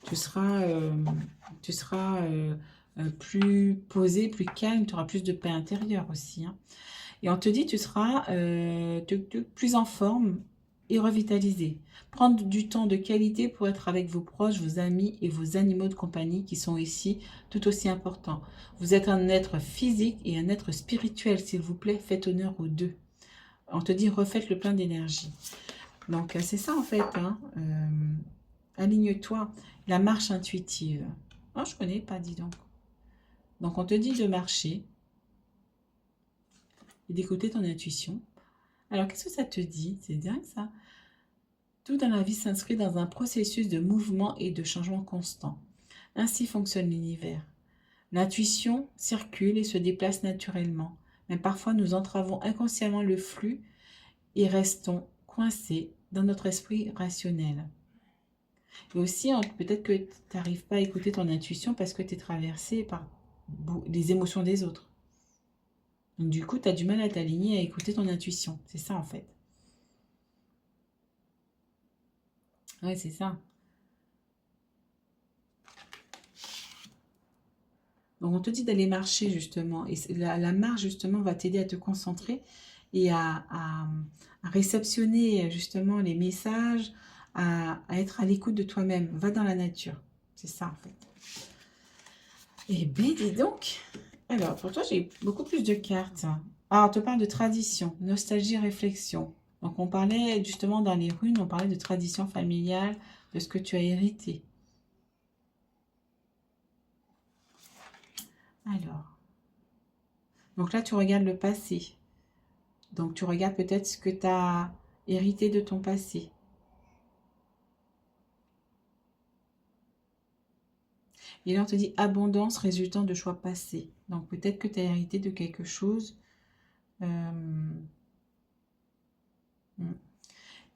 tu seras plus posé, plus calme, tu auras plus de paix intérieure aussi. Hein. Et on te dit, tu seras plus en forme et revitalisé. Prendre du temps de qualité pour être avec vos proches, vos amis et vos animaux de compagnie qui sont ici tout aussi importants. Vous êtes un être physique et un être spirituel, s'il vous plaît, faites honneur aux deux. On te dit, refaites le plein d'énergie. Donc, c'est ça en fait. Hein. Aligne-toi. La marche intuitive. Oh, je connais pas, dis donc. Donc, on te dit de marcher et d'écouter ton intuition. Alors, qu'est-ce que ça te dit? C'est dingue, ça. Tout dans la vie s'inscrit dans un processus de mouvement et de changement constant. Ainsi fonctionne l'univers. L'intuition circule et se déplace naturellement, mais parfois nous entravons inconsciemment le flux et restons coincés dans notre esprit rationnel. Et aussi, peut-être que tu n'arrives pas à écouter ton intuition parce que tu es traversé par les émotions des autres. Donc du coup, tu as du mal à t'aligner, à écouter ton intuition. C'est ça en fait. Ouais, c'est ça. Donc on te dit d'aller marcher justement. Et la marche justement va t'aider à te concentrer et à réceptionner justement les messages, à être à l'écoute de toi-même. Va dans la nature. C'est ça en fait. Eh bien, dis donc. Alors, pour toi, j'ai beaucoup plus de cartes. Ah, on te parle de tradition, nostalgie, réflexion. Donc, on parlait justement dans les runes, on parlait de tradition familiale, de ce que tu as hérité. Alors, donc là, tu regardes le passé. Donc, tu regardes peut-être ce que tu as hérité de ton passé. Et là, on te dit abondance résultant de choix passés. Donc, peut-être que tu as hérité de quelque chose.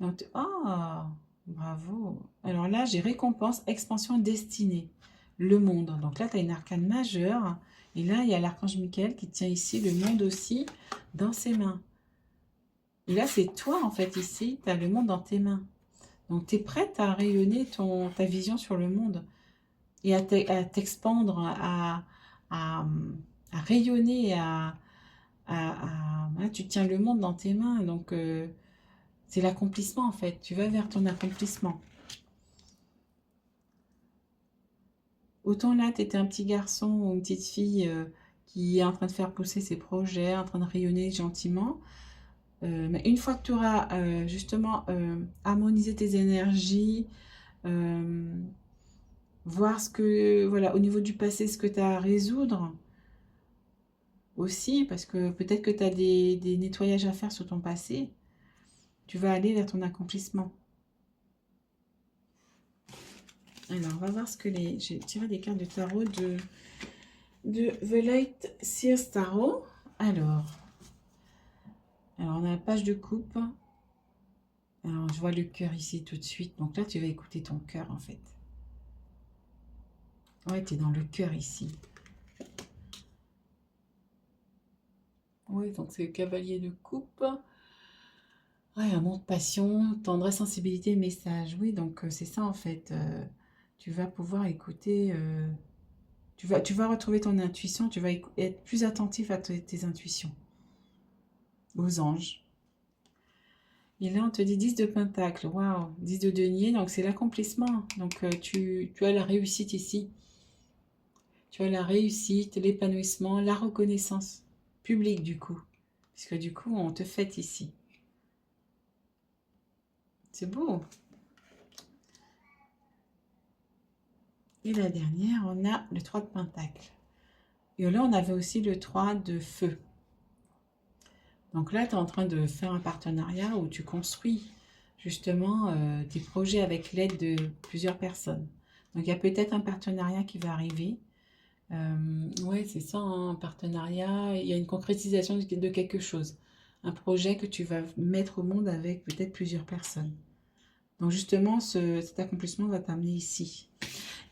Donc, oh, bravo. Alors là, j'ai récompense, expansion, destinée. Le monde. Donc là, tu as une arcane majeure. Et là, il y a l'archange Michael qui tient ici le monde aussi dans ses mains. Et là, c'est toi, en fait, ici. Tu as le monde dans tes mains. Donc, tu es prête à rayonner ta vision sur le monde et à t'expandre, à rayonner, voilà, tu tiens le monde dans tes mains. Donc, c'est l'accomplissement, en fait. Tu vas vers ton accomplissement. Autant là, tu étais un petit garçon ou une petite fille qui est en train de faire pousser ses projets, en train de rayonner gentiment. Mais une fois que tu auras justement harmonisé tes énergies, voir ce que, voilà, au niveau du passé, ce que tu as à résoudre aussi, parce que peut-être que tu as des nettoyages à faire sur ton passé, tu vas aller vers ton accomplissement. Alors, on va voir ce que les... J'ai tiré des cartes de tarot de The Light Seers Tarot. Alors, on a la page de coupe. Alors, je vois le cœur ici tout de suite. Donc là, tu vas écouter ton cœur, en fait. Ouais, tu es dans le cœur ici. Oui, donc c'est le cavalier de coupe. Ouais, amour de passion, tendresse, sensibilité, message. Oui, donc c'est ça, en fait. Tu vas pouvoir écouter... tu vas retrouver ton intuition. Tu vas être plus attentif à tes intuitions. Aux anges. Et là, on te dit 10 de pentacle. Waouh, 10 de denier. Donc, c'est l'accomplissement. Donc, tu as la réussite ici. Tu as la réussite, l'épanouissement, la reconnaissance publique, du coup. Puisque, du coup, on te fête ici. C'est beau. Et la dernière, on a le 3 de pentacle. Et là, on avait aussi le 3 de feu. Donc là, tu es en train de faire un partenariat où tu construis justement tes projets avec l'aide de plusieurs personnes. Donc il y a peut-être un partenariat qui va arriver. Ouais, c'est ça, hein, un partenariat. Il y a une concrétisation de quelque chose. Un projet que tu vas mettre au monde avec peut-être plusieurs personnes. Donc justement, cet accomplissement va t'amener ici.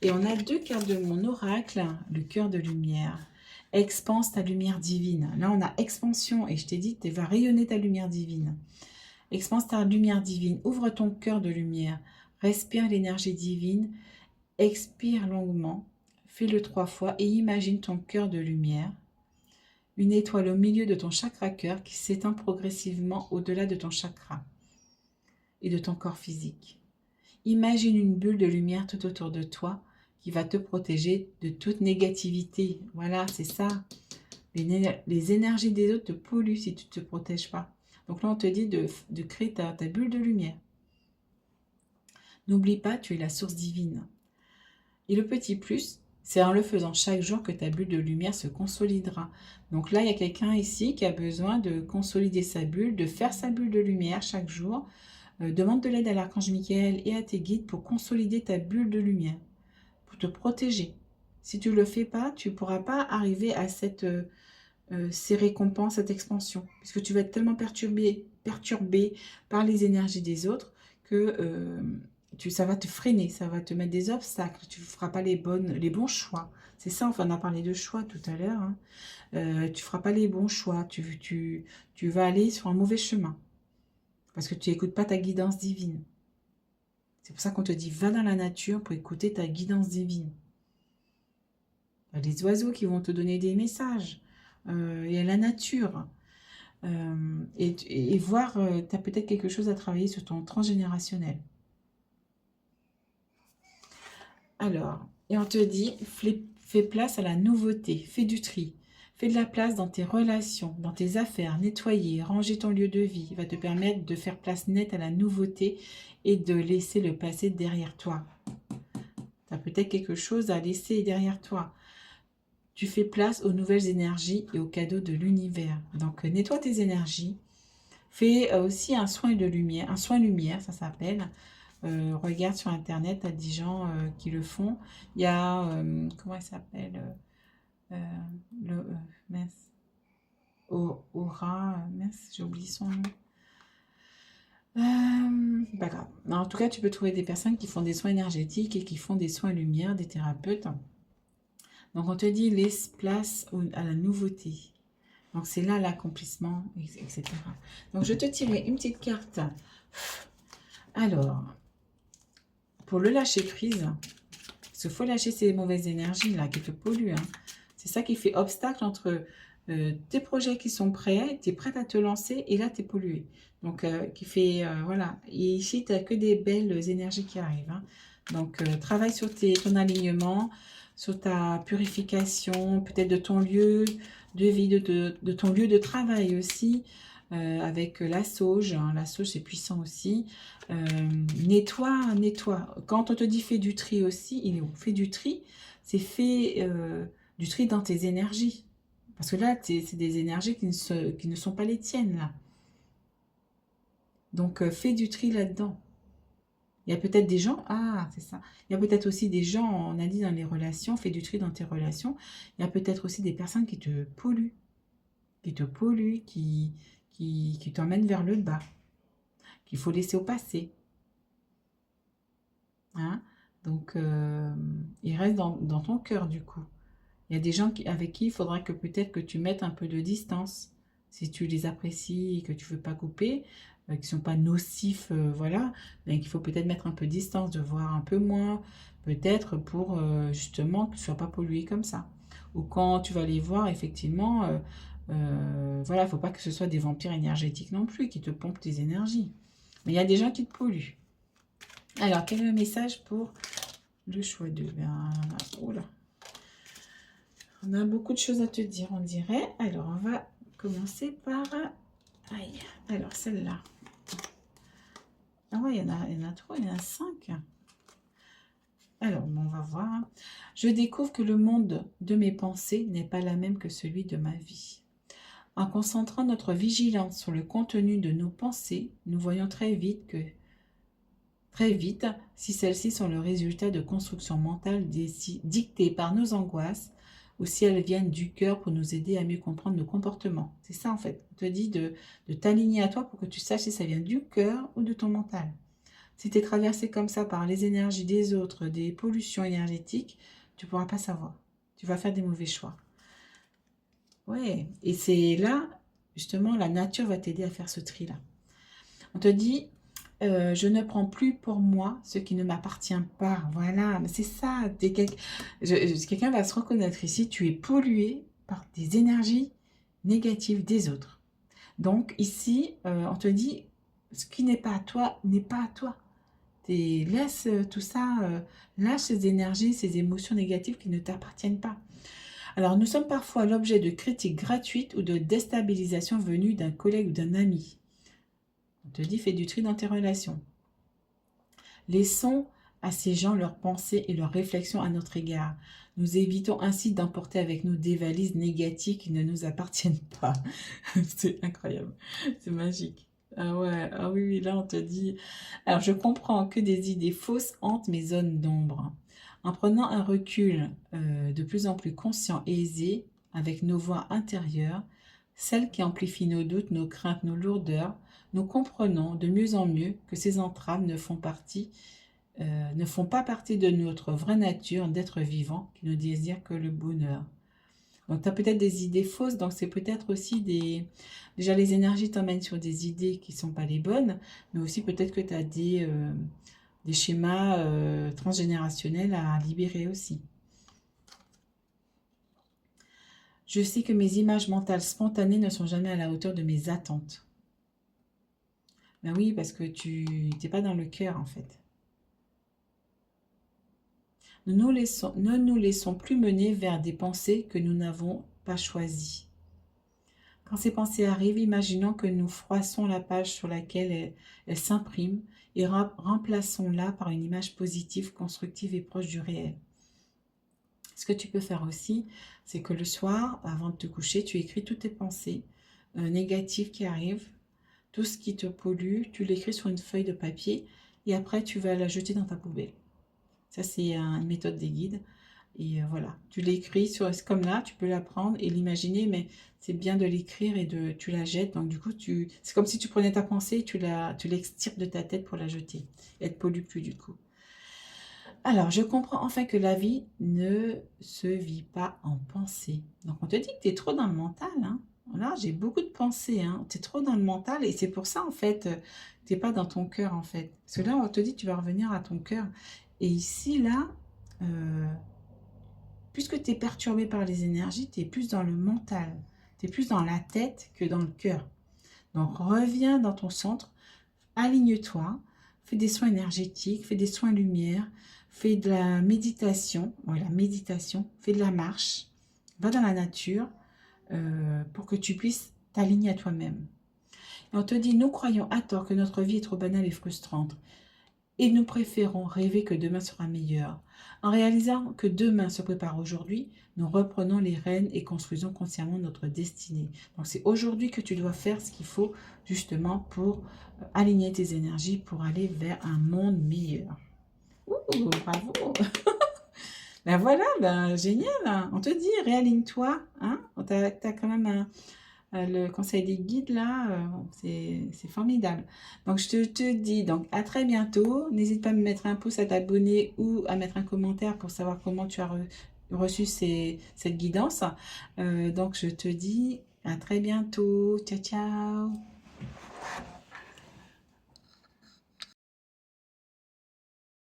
Et on a 2 cartes de mon oracle, le cœur de lumière. Expanse ta lumière divine. Là, on a expansion et je t'ai dit, tu vas rayonner ta lumière divine. Expanse ta lumière divine. Ouvre ton cœur de lumière. Respire l'énergie divine. Expire longuement. Fais-le 3 fois et imagine ton cœur de lumière. Une étoile au milieu de ton chakra cœur qui s'éteint progressivement au-delà de ton chakra et de ton corps physique. Imagine une bulle de lumière tout autour de toi qui va te protéger de toute négativité. Voilà, c'est ça. Les énergies des autres te polluent si tu ne te protèges pas. Donc là, on te dit de créer ta bulle de lumière. N'oublie pas, tu es la source divine. Et le petit plus, c'est en le faisant chaque jour que ta bulle de lumière se consolidera. Donc là, il y a quelqu'un ici qui a besoin de consolider sa bulle, de faire sa bulle de lumière chaque jour. Demande de l'aide à l'archange Michael et à tes guides pour consolider ta bulle de lumière, pour te protéger. Si tu ne le fais pas, tu ne pourras pas arriver à ces récompenses, cette expansion, puisque tu vas être tellement perturbé par les énergies des autres que ça va te freiner, ça va te mettre des obstacles, tu ne feras pas les bons choix. C'est ça, enfin, on a parlé de choix tout à l'heure. Hein. Tu ne feras pas les bons choix, tu vas aller sur un mauvais chemin, parce que tu n'écoutes pas ta guidance divine. C'est pour ça qu'on te dit, va dans la nature pour écouter ta guidance divine. Il y a les oiseaux qui vont te donner des messages. Il y a la nature. Et voir, tu as peut-être quelque chose à travailler sur ton transgénérationnel. Alors, et on te dit, fais place à la nouveauté, fais du tri. Fais de la place dans tes relations, dans tes affaires, nettoyer, ranger ton lieu de vie. Va te permettre de faire place nette à la nouveauté et de laisser le passé derrière toi. Tu as peut-être quelque chose à laisser derrière toi. Tu fais place aux nouvelles énergies et aux cadeaux de l'univers. Donc, nettoie tes énergies. Fais aussi un soin de lumière, ça s'appelle. regarde sur Internet, tu as des gens qui le font. Il y a, comment elle s'appelle le, mince, Aura, mince, j'ai oublié son nom. Pas grave. Mais en tout cas, tu peux trouver des personnes qui font des soins énergétiques et qui font des soins lumière, des thérapeutes. Donc, on te dit, laisse place à la nouveauté. Donc, c'est là l'accomplissement, etc. Donc, je te tirer une petite carte. Alors, pour le lâcher prise, parce qu'il faut lâcher ces mauvaises énergies là qui te polluent. Hein. C'est ça qui fait obstacle entre tes projets qui sont prêts, tu es prête à te lancer et là tu es pollué. Donc, qui fait, voilà. Et ici, tu n'as que des belles énergies qui arrivent. Hein. Donc, travaille sur ton alignement, sur ta purification, peut-être de ton lieu de vie, de ton lieu de travail aussi, avec la sauge. Hein. La sauge, c'est puissant aussi. Nettoie, nettoie. Quand on te dit fais du tri aussi, il est où? Fais du tri, c'est fait du tri dans tes énergies. Parce que là, c'est des énergies qui ne sont pas les tiennes, là. Donc, fais du tri là-dedans. Il y a peut-être des gens, ah, c'est ça. Il y a peut-être aussi des gens, on a dit dans les relations, fais du tri dans tes relations. Il y a peut-être aussi des personnes qui te polluent, qui t'emmènent vers le bas, qu'il faut laisser au passé. Hein? Donc, il reste dans ton cœur, du coup. Il y a des gens avec qui il faudra que peut-être que tu mettes un peu de distance. Si tu les apprécies et que tu ne veux pas couper, qui ne sont pas nocifs, voilà, mais qu'il faut peut-être mettre un peu de distance, de voir un peu moins, peut-être pour justement que tu ne sois pas pollué comme ça. Ou quand tu vas les voir, effectivement, voilà, il ne faut pas que ce soit des vampires énergétiques non plus qui te pompent tes énergies. Mais il y a des gens qui te polluent. Alors, quel est le message pour le choix de... Oh là. On a beaucoup de choses à te dire, on dirait. Alors, on va commencer par... Aïe, alors celle-là. Ah ouais, il y en a 3, il y en a 5. Alors, bon, on va voir. Je découvre que le monde de mes pensées n'est pas la même que celui de ma vie. En concentrant notre vigilance sur le contenu de nos pensées, nous voyons très vite si celles-ci sont le résultat de constructions mentales dictées par nos angoisses ou si elles viennent du cœur pour nous aider à mieux comprendre nos comportements. C'est ça en fait. On te dit de t'aligner à toi pour que tu saches si ça vient du cœur ou de ton mental. Si tu es traversé comme ça par les énergies des autres, des pollutions énergétiques, tu ne pourras pas savoir. Tu vas faire des mauvais choix. Ouais, et c'est là, justement, la nature va t'aider à faire ce tri-là. On te dit, je ne prends plus pour moi ce qui ne m'appartient pas. Voilà, c'est ça. Quelqu'un va se reconnaître ici. Tu es pollué par des énergies négatives des autres. Donc ici, on te dit, ce qui n'est pas à toi n'est pas à toi. Laisse tout ça, lâche ces énergies, ces émotions négatives qui ne t'appartiennent pas. Alors, nous sommes parfois l'objet de critiques gratuites ou de déstabilisation venues d'un collègue ou d'un ami. On te dit, fais du tri dans tes relations. Laissons à ces gens leurs pensées et leurs réflexions à notre égard. Nous évitons ainsi d'emporter avec nous des valises négatives qui ne nous appartiennent pas. C'est incroyable, c'est magique. Ah ouais, ah oui, oui, là on te dit... Alors je comprends que des idées fausses hantent mes zones d'ombre. En prenant un recul de plus en plus conscient et aisé avec nos voix intérieures, celles qui amplifient nos doutes, nos craintes, nos lourdeurs, nous comprenons de mieux en mieux que ces entraves ne font pas partie de notre vraie nature d'être vivant qui ne désire que le bonheur. Donc, tu as peut-être des idées fausses, donc c'est peut-être aussi déjà, les énergies t'emmènent sur des idées qui ne sont pas les bonnes, mais aussi peut-être que tu as des schémas transgénérationnels à libérer aussi. Je sais que mes images mentales spontanées ne sont jamais à la hauteur de mes attentes. Ben oui, parce que tu n'es pas dans le cœur, en fait. Ne nous laissons plus mener vers des pensées que nous n'avons pas choisies. Quand ces pensées arrivent, imaginons que nous froissons la page sur laquelle elles s'impriment et remplaçons-la par une image positive, constructive et proche du réel. Ce que tu peux faire aussi, c'est que le soir, avant de te coucher, tu écris toutes tes pensées négatives qui arrivent, tout ce qui te pollue, tu l'écris sur une feuille de papier et après tu vas la jeter dans ta poubelle. Ça, c'est une méthode des guides. Et voilà, tu l'écris sur, comme là, tu peux la prendre et l'imaginer, mais c'est bien de l'écrire et tu la jettes. Donc du coup, c'est comme si tu prenais ta pensée, tu l'extirpes de ta tête pour la jeter. Elle ne te pollue plus du coup. Alors, je comprends enfin que la vie ne se vit pas en pensée. Donc, on te dit que tu es trop dans le mental. Hein. Voilà, j'ai beaucoup de pensées. Hein. Tu es trop dans le mental et c'est pour ça, en fait, tu n'es pas dans ton cœur, en fait. Parce que là, on te dit que tu vas revenir à ton cœur. Et ici, là, puisque tu es perturbé par les énergies, tu es plus dans le mental. Tu es plus dans la tête que dans le cœur. Donc, reviens dans ton centre, aligne-toi, fais des soins énergétiques, fais des soins lumière, fais de la méditation, voilà, méditation, fais de la marche, va dans la nature pour que tu puisses t'aligner à toi-même. Et on te dit, nous croyons à tort que notre vie est trop banale et frustrante. Et nous préférons rêver que demain sera meilleur. En réalisant que demain se prépare aujourd'hui, nous reprenons les rênes et construisons consciemment notre destinée. Donc c'est aujourd'hui que tu dois faire ce qu'il faut justement pour aligner tes énergies, pour aller vers un monde meilleur. Ouh, bravo. Ben voilà, ben génial. Hein. On te dit, réaligne-toi. Hein. T'as quand même le conseil des guides là, c'est formidable. Donc je te dis donc à très bientôt. N'hésite pas à me mettre un pouce, à t'abonner ou à mettre un commentaire pour savoir comment tu as reçu cette guidance. Donc je te dis à très bientôt. Ciao, ciao.